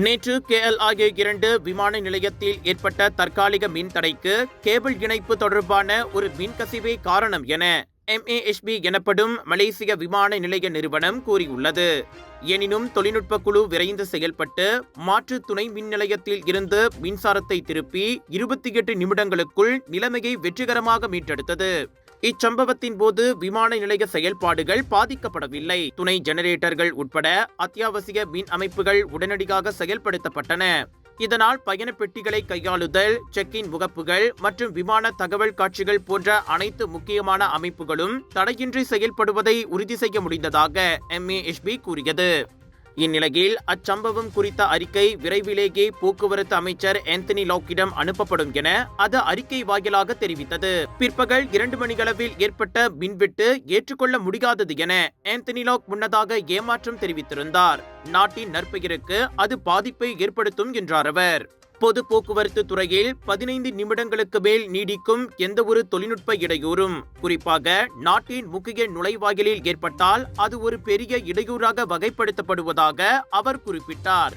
நேற்று KLIA-2 விமான நிலையத்தில் ஏற்பட்ட தற்காலிக மின் தடைக்கு கேபிள் இணைப்பு தொடர்பான ஒரு மின்கசிவே காரணம் என MAHB எனப்படும் மலேசிய விமான நிலைய நிறுவனம் கூறியுள்ளது. எனினும் தொழில்நுட்ப குழு விரைந்து செயல்பட்டு மாற்று துணை மின் நிலையத்தில் இருந்து மின்சாரத்தை திருப்பி 28 நிமிடங்களுக்குள் நிலைமையை வெற்றிகரமாக மீட்டெடுத்தது. இச்சம்பவத்தின் போது விமான நிலைய செயல்பாடுகள் பாதிக்கப்படவில்லை. துணை ஜெனரேட்டர்கள் உட்பட அத்தியாவசிய மின் அமைப்புகள் உடனடியாக செயல்படுத்தப்பட்டன. இதனால் பயண பெட்டிகளை கையாளுதல், செக்-இன் முகப்புகள் மற்றும் விமான தகவல் காட்சிகள் போன்ற அனைத்து முக்கியமான அமைப்புகளும் தடையின்றி செயல்படுவதை உறுதி செய்ய முடிந்ததாக MAHB கூறியது. இந்நிலையில் அச்சம்பவம் குறித்த அறிக்கை விரைவிலேயே போக்குவரத்து அமைச்சர் ஆந்தனி லாக்கிடம் அனுப்பப்படும் என அது அறிக்கை வாயிலாக தெரிவித்தது. பிற்பகல் 2 மணியளவில் ஏற்பட்ட மின்வெட்டு ஏற்றுக்கொள்ள முடியாதது என ஆந்தனி லாக் முன்னதாக ஏமாற்றம் தெரிவித்திருந்தார். நாட்டின் நற்பெயருக்கு அது பாதிப்பை ஏற்படுத்தும் என்றார் அவர். பொது போக்குவரத்து துறையில் 15 நிமிடங்களுக்கு மேல் நீடிக்கும் எந்தவொரு தொழில்நுட்ப இடையூறும், குறிப்பாக நாட்டின் முக்கிய நுழைவாயிலில் ஏற்பட்டால் அது ஒரு பெரிய இடையூறாக வகைப்படுத்தப்படுவதாக அவர் குறிப்பிட்டார்.